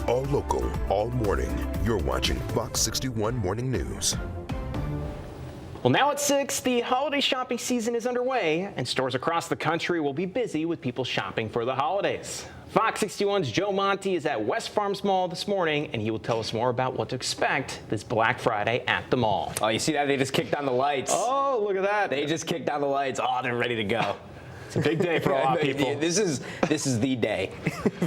All local, all morning. You're watching Fox 61 Morning News. Well, now at 6, the holiday shopping season is underway, and stores across the country will be busy with people shopping for the holidays. Fox 61's Joe Monty is at West Farms Mall this morning, and he will tell us more about what to expect this Black Friday at the mall. Oh, you see that? They just kicked on the lights. Oh, look at that. They just kicked on the lights. Oh, they're ready to go. It's a big day for a lot of people. This is the day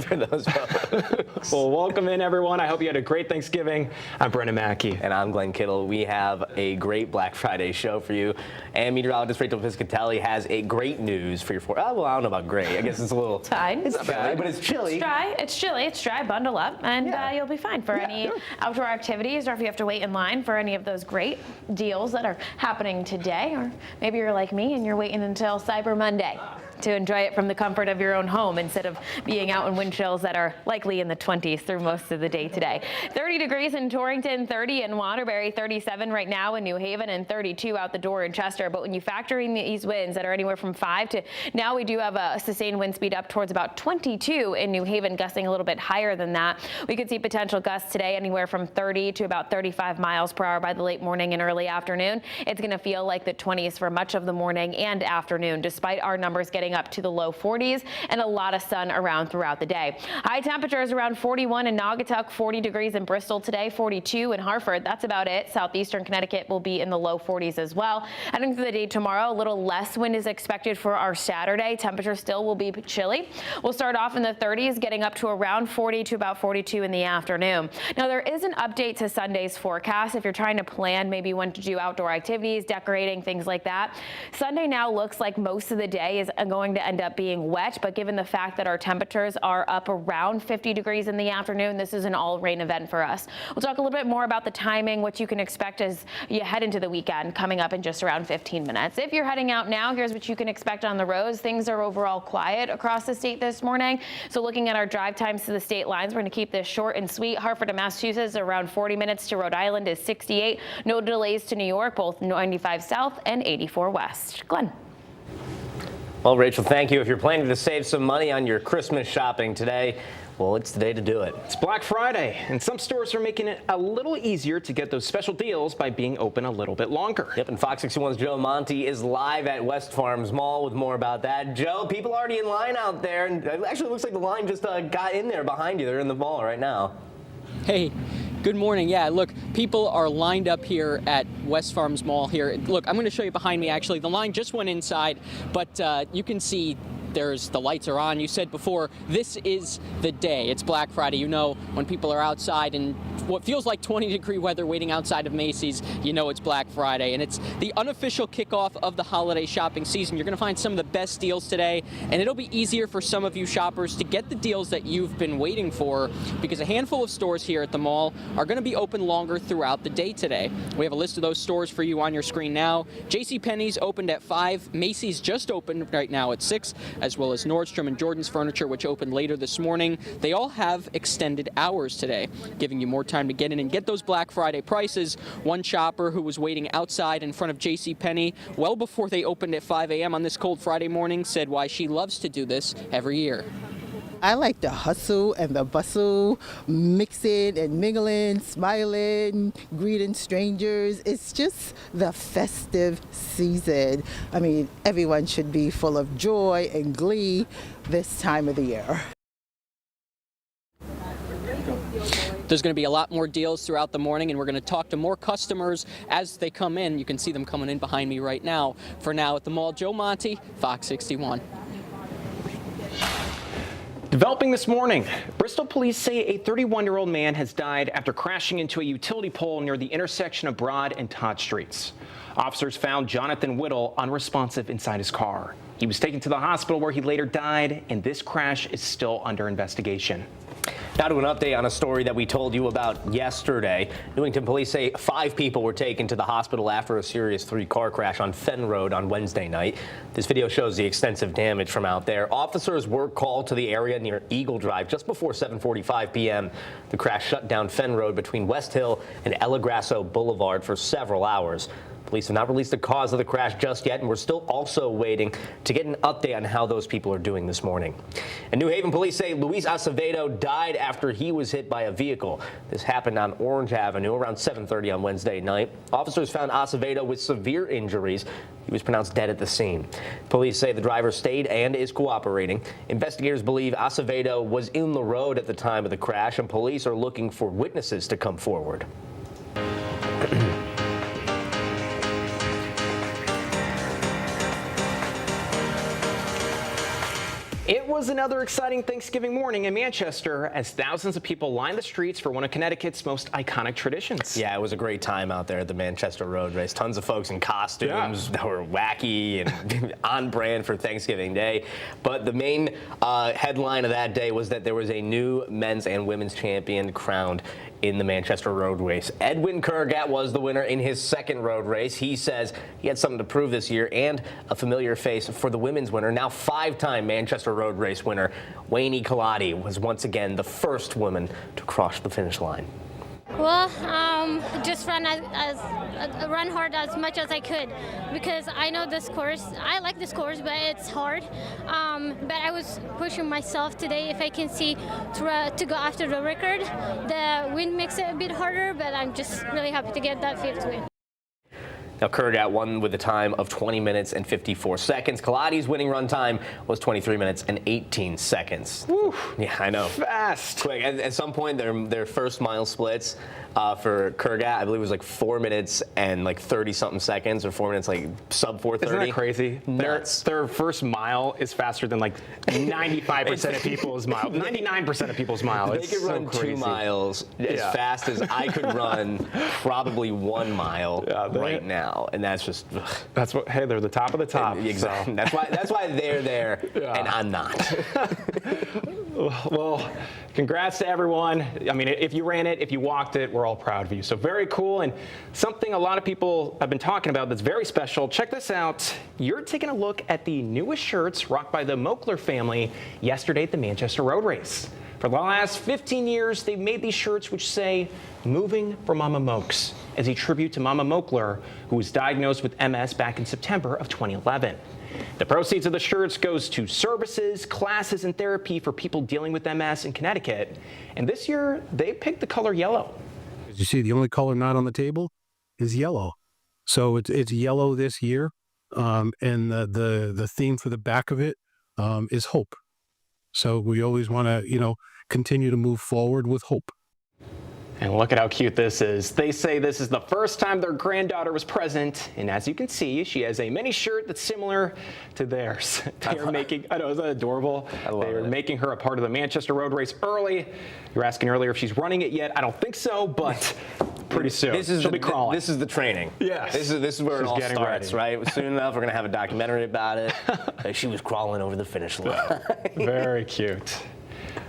for those folks. Well, welcome in, everyone. I hope you had a great Thanksgiving. I'm Brendan Mackey. And I'm Glenn Kittle. We have a great Black Friday show for you. And meteorologist Rachel Piscatelli has a great news for your well, I don't know about great. I guess it's a little... It's fine. It's not bad, but it's chilly. It's dry. It's chilly. It's dry. Bundle up, and you'll be fine for any outdoor activities, or if you have to wait in line for any of those great deals that are happening today. Or maybe you're like me and you're waiting until Cyber Monday to enjoy it from the comfort of your own home instead of being out in wind chills that are likely in the 20s through most of the day today. 30 degrees in Torrington, 30 in Waterbury, 37 right now in New Haven, and 32 out the door in Chester. But when you factor in these winds that are anywhere from 5 to now, we do have a sustained wind speed up towards about 22 in New Haven, gusting a little bit higher than that. We could see potential gusts today anywhere from 30 to about 35 miles per hour by the late morning and early afternoon. It's going to feel like the 20s for much of the morning and afternoon, despite our numbers getting up to the low 40s and a lot of sun around throughout the day. High temperatures around 41 in Naugatuck, 40 degrees in Bristol today, 42 in Hartford. That's about it. Southeastern Connecticut will be in the low 40s as well. Heading through the day tomorrow, a little less wind is expected for our Saturday. Temperatures still will be chilly. We'll start off in the 30s, getting up to around 40 to about 42 in the afternoon. Now, there is an update to Sunday's forecast if you're trying to plan maybe when to do outdoor activities, decorating, things like that. Sunday now looks like most of the day is going to end up being wet, but given the fact that our temperatures are up around 50 degrees in the afternoon, this is an all-rain event for us. We'll talk a little bit more about the timing, what you can expect as you head into the weekend, coming up in just around 15 minutes. If you're heading out now, here's what you can expect on the roads. Things are overall quiet across the state this morning. So looking at our drive times to the state lines, we're going to keep this short and sweet. Hartford to Massachusetts, around 40 minutes to Rhode Island is 68. No delays to New York, both 95 south and 84 west. Glenn. Well, Rachel, thank you. If you're planning to save some money on your Christmas shopping today, well, it's the day to do it. It's Black Friday, and some stores are making it a little easier to get those special deals by being open a little bit longer. Yep, and Fox 61's Joe Monty is live at West Farms Mall with more about that. Joe, people already in line out there, and it actually looks like the line just got in there behind you. They're in the mall right now. Hey. Good morning. Yeah, look, people are lined up here at West Farms Mall here. Look, I'm going to show you behind me, actually. The line just went inside, but you can see the lights are on. You said before, this is the day. It's Black Friday. You know, when people are outside in what feels like 20-degree weather waiting outside of Macy's, you know it's Black Friday. And it's the unofficial kickoff of the holiday shopping season. You're going to find some of the best deals today, and it'll be easier for some of you shoppers to get the deals that you've been waiting for, because a handful of stores here at the mall are going to be open longer throughout the day today. We have a list of those stores for you on your screen now. JCPenney's opened at 5. Macy's just opened right now at 6. As well as Nordstrom and Jordan's Furniture, which opened later this morning. They all have extended hours today, giving you more time to get in and get those Black Friday prices. One shopper who was waiting outside in front of JCPenney well before they opened at 5 a.m. on this cold Friday morning said why she loves to do this every year. I like the hustle and the bustle, mixing and mingling, smiling, greeting strangers. It's just the festive season. I mean, everyone should be full of joy and glee this time of the year. There's going to be a lot more deals throughout the morning, and we're going to talk to more customers as they come in. You can see them coming in behind me right now. For now at the mall, Joe Monty, Fox 61. Developing this morning, Bristol police say a 31-year-old man has died after crashing into a utility pole near the intersection of Broad and Todd Streets. Officers found Jonathan Whittle unresponsive inside his car. He was taken to the hospital where he later died, and this crash is still under investigation. Now to an update on a story that we told you about yesterday. Newington police say 5 people were taken to the hospital after a serious 3-car crash on Fenn Road on Wednesday night. This video shows the extensive damage from out there. Officers were called to the area near Eagle Drive just before 7:45 p.m. The crash shut down Fenn Road between West Hill and El Grasso Boulevard for several hours. Police have not released the cause of the crash just yet, and we're still also waiting to get an update on how those people are doing this morning. In New Haven, police say Luis Acevedo died after he was hit by a vehicle. This happened on Orange Avenue around 7:30 on Wednesday night. Officers found Acevedo with severe injuries. He was pronounced dead at the scene. Police say the driver stayed and is cooperating. Investigators believe Acevedo was in the road at the time of the crash, and police are looking for witnesses to come forward. It was another exciting Thanksgiving morning in Manchester as thousands of people lined the streets for one of Connecticut's most iconic traditions. Yeah, it was a great time out there at the Manchester Road Race. Tons of folks in costumes that were wacky and on brand for Thanksgiving Day. But the main headline of that day was that there was a new men's and women's champion crowned in the Manchester Road Race. Edwin Kurgat was the winner in his second road race. He says he had something to prove this year and a familiar face for the women's winner. Now 5-time Manchester Road Race winner Wayne Kaladi was once again the first woman to cross the finish line. Well, just run hard as much as I could because I know this course. I like this course, but it's hard. But I was pushing myself today. If I can see to go after the record, the wind makes it a bit harder. But I'm just really happy to get that 5th win. Now, Kurgat won with a time of 20 minutes and 54 seconds. Kaladi's winning run time was 23 minutes and 18 seconds. Woo. Yeah, I know. Fast. Quick. At some point, their first mile splits for Kurgat, I believe it was like 4 minutes and like 30-something seconds, or 4 minutes like sub 4:30. Isn't that crazy? Nuts. Their first mile is faster than like 95% of people's mile. 99% of people's mile. They could run 2 miles as fast as I could run probably 1 mile right now. And that's just that's what. Hey, they're the top of the top. Exactly. So. That's why they're there and I'm not. Well, congrats to everyone. I mean, if you ran it, if you walked it, we're all proud of you. So very cool, and something a lot of people have been talking about that's very special. Check this out. You're taking a look at the newest shirts rocked by the Mokler family yesterday at the Manchester Road Race. For the last 15 years, they've made these shirts which say, "Moving for Mama Mokes," as a tribute to Mama Mokler, who was diagnosed with MS back in September of 2011. The proceeds of the shirts goes to services, classes, and therapy for people dealing with MS in Connecticut. And this year, they picked the color yellow. As you see, the only color not on the table is yellow. So it's yellow this year. And the theme for the back of it is hope. So we always want to, continue to move forward with hope. And look at how cute this is. They say this is the first time their granddaughter was present. And as you can see, she has a mini shirt that's similar to theirs. They are making, I know, isn't that adorable? They are making her a part of the Manchester Road Race early. You were asking earlier if she's running it yet. I don't think so, but pretty soon. She'll be crawling. This is the training. Yes. This is where it all starts, ready. right? Soon enough, we're going to have a documentary about it. She was crawling over the finish line. Very cute.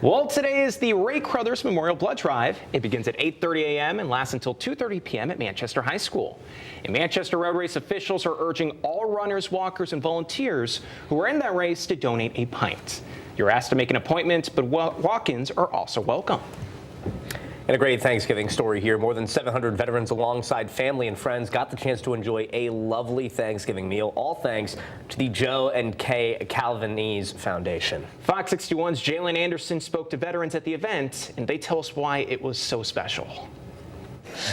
Well, today is the Ray Crothers Memorial Blood Drive. It begins at 8:30 a.m. and lasts until 2:30 p.m. at Manchester High School. And Manchester Road Race officials are urging all runners, walkers, and volunteers who are in that race to donate a pint. You're asked to make an appointment, but walk-ins are also welcome. And a great Thanksgiving story here. More than 700 veterans alongside family and friends got the chance to enjoy a lovely Thanksgiving meal, all thanks to the Joe and Kay Calvinese Foundation. Fox 61's Jalen Anderson spoke to veterans at the event, and they tell us why it was so special.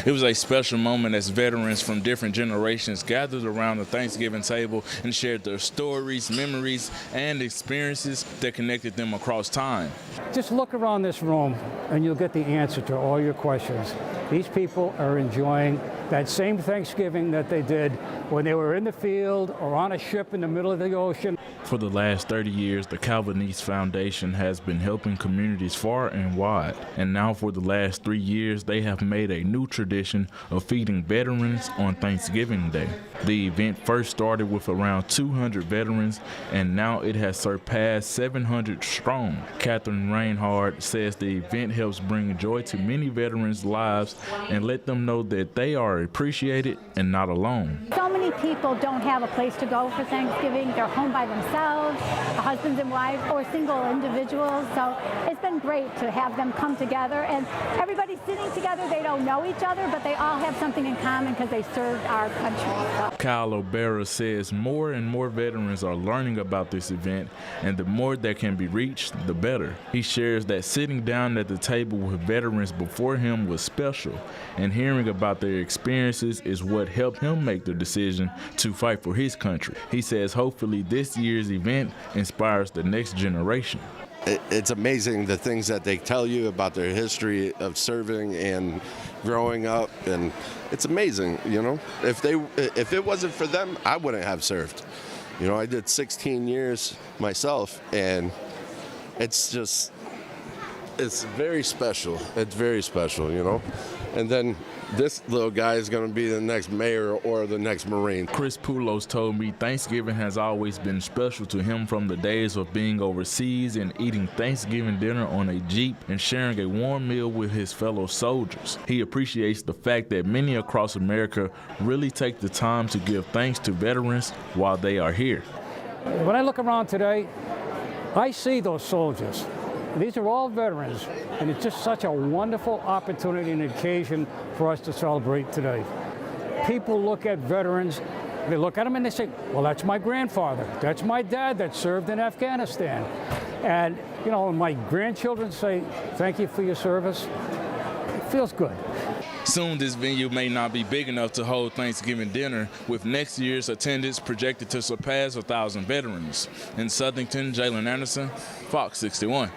It was a special moment as veterans from different generations gathered around the Thanksgiving table and shared their stories, memories, and experiences that connected them across time. Just look around this room and you'll get the answer to all your questions. These people are enjoying that same Thanksgiving that they did when they were in the field or on a ship in the middle of the ocean. For the last 30 years, the Calvinese Foundation has been helping communities far and wide. And now for the last 3 years, they have made a new tradition of feeding veterans on Thanksgiving Day. The event first started with around 200 veterans, and now it has surpassed 700 strong. Catherine Reinhardt says the event helps bring joy to many veterans' lives and let them know that they are appreciated and not alone. So many many people don't have a place to go for Thanksgiving. They're home by themselves, husbands and wives, or single individuals. So it's been great to have them come together, and everybody's sitting together. They don't know each other, but they all have something in common because they served our country. So. Kyle O'Bara says more and more veterans are learning about this event, and the more that can be reached, the better. He shares that sitting down at the table with veterans before him was special, and hearing about their experiences is what helped him make the decision to fight for his country. He says hopefully this year's event inspires the next generation. It's amazing the things that they tell you about their history of serving and growing up, and it's amazing, you know. If it wasn't for them, I wouldn't have served. You know, I did 16 years myself, and it's very special. It's very special, you know. And then this little guy is going to be the next mayor or the next Marine. Chris Poulos told me Thanksgiving has always been special to him from the days of being overseas and eating Thanksgiving dinner on a Jeep and sharing a warm meal with his fellow soldiers. He appreciates the fact that many across America really take the time to give thanks to veterans while they are here. When I look around today, I see those soldiers. These are all veterans, and it's just such a wonderful opportunity and occasion for us to celebrate today. People look at veterans, they look at them and they say, well, that's my grandfather, that's my dad that served in Afghanistan. And, you know, my grandchildren say, thank you for your service. It feels good. Soon this venue may not be big enough to hold Thanksgiving dinner, with next year's attendance projected to surpass 1,000 veterans. In Southington, Jalen Anderson, Fox 61.